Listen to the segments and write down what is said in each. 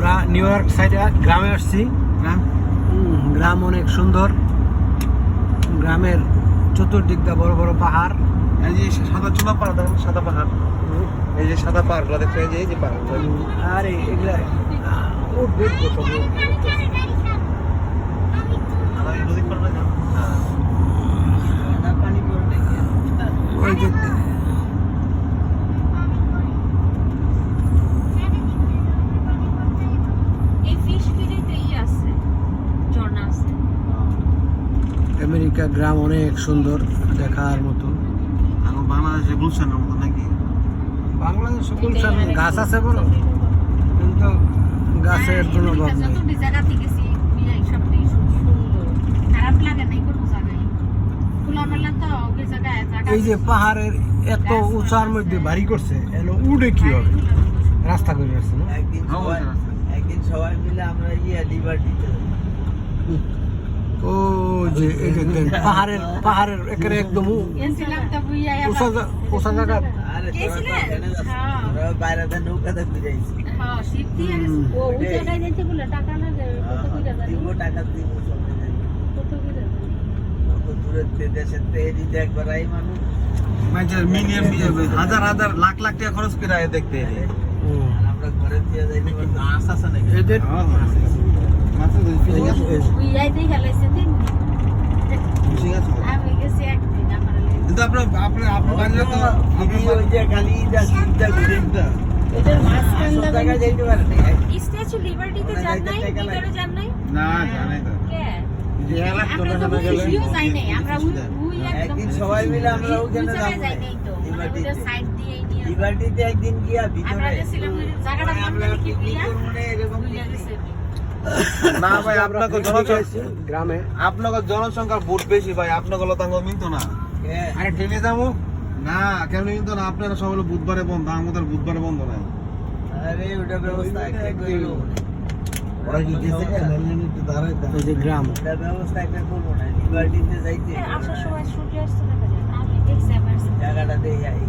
আমরা new York সাইডে গ্রামে আসছি। গ্রাম অনেক সুন্দর, গ্রামের চতুর্দিক দিয়ে বড় বড় পাহাড়। এই যে সাদা চুলা পাহাড় দেখেন, সাদা পাহাড়, এই যে সাদা পাহাড়গুলো দেখছেন, এই যে পাহাড়। আর এগুলা উঠবে সব। নদী পার না, পানি পড়বে ওই যে আমেরিকা গ্রাম অনেক সুন্দর, দেখার মতো। এখন বাংলাদেশে গুলশানের মতো নাকি? বাংলাদেশ গুলশান গাছ আছে বড়, কিন্তু গাছের কোনো অভাব নেই। এই যে পাহাড়ের এত উঁচার মধ্যে বাড়ি করছে, এলো উড়ে কি হবে, রাস্তা করে আসছে না? একদিন সবাই মিলে আমরা লিবার্টিতে ও যে এই যে পাহাড়ের একেবারে একদম উঁচা জায়গা। বাইরে নৌকাতে ফিরাইছি, টাকা দিব দূরের দেশের থেকে একবার আই মানুষ মিলিয়ন হাজার হাজার লাখ লাখ টাকা খরচ করে দেখতে আমরা ঘরে দিয়ে যাই এদের কিন্তু আপনার বাড়িতে তো খালি যাইতে পারে স্ট্যাচু লিবার্টিতে যান নাই, ভিতরে যান নাই? না জানাই তো আমরা তো বুঝিও যাই নাই, আমরা ওই একদম একদিন সবাই মিলে আমরা ওখানে যাই নাই তো, আমাদের সাইড দিয়ে নিয়ে লিবার্টিতে একদিন গিয়া আমরা ভিতরে গেছিলাম, জায়গাটা আমরা নাম কি প্রিয়া এরকম ভুলে গেছে। না ভাই, আপনাকে জনসংখ্যা গ্রামে আপনাকে জনসংখ্যার ভোট বেশি ভাই, আপনাকে লতাঙ্গ মিলতো না। আরে টেনে যাবো না, কেন মিলতো না? আপনারা সবাই বুধবারে বন্ধ, আমাদের বুধবারে বন্ধ নাই। আরে ওটা ব্যবস্থা একটা করব এই যে গ্রাম, ওটা ব্যবস্থা একটা করব না, লিবার্টিতে যাইতে আসার সময় সূর্য অস্ত দেখা যায়, আমি দেখছি আমার জায়গাটা দেখে আই।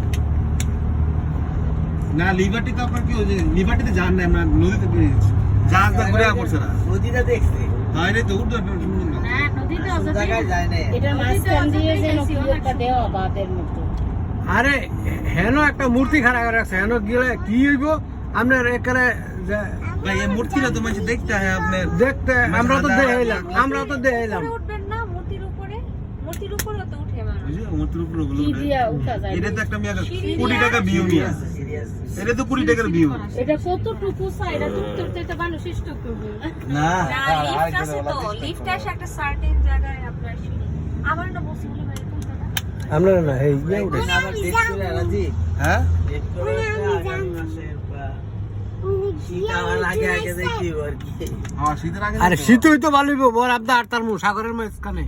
না লিবার্টিতে আপনার কি হয়েছে? লিবার্টিতে যান না, আমরা নদীতে বেরিয়েছি, জাহাজ তো ঘুরে পড়ছে না। নদীটা দেখছি তাই রে তো উঠতে না নদীতে আসল জায়গায় যায় না। এটা মাঝখান দিয়ে যেন কি একটা দেওয়া বাঁধের মতো। আরে হেন একটা মূর্তি খাড়া করে রাখছে, হেন গেলে কি হইব আপনার একেবারে ভাই এই মূর্তিটা তো মানুষ দেখতে হয় আপনার। দেখতে। আমরা তো দেখাইলাম উঠবেন না মূর্তির উপরে, মূর্তির উপরে তো উঠে মানুষ। বুঝলি মূর্তির উপরে ওগুলো কি দিয়া উঠা যায়? এটা তো একটা কোটি টাকা ভিউ নিয়ে সিরিয়াস এটা তো কোটি টাকার ভিউ। এটা কতটুকু চাই, এটা তুলতে উঠতে তো মানুষ ইষ্ট করবে। না না লিফট আছে তো, লিফট আসে একটা সার্টেন জায়গায় আপনার সিঁড়ি। আমার না বসি বলে ভাই কোন জায়গা? আমরা না এই ইয়ে উঠে আবার দেখছি না রাজি হ্যাঁ ডেট করে আগামী মাসে বা শীত আমার আগে আগে দেখি আর কি। হ্যাঁ শীতের আগে আরে শীত হইতো ভালো হইব, বর আপনার আর তার সাগরের মাঝখানে।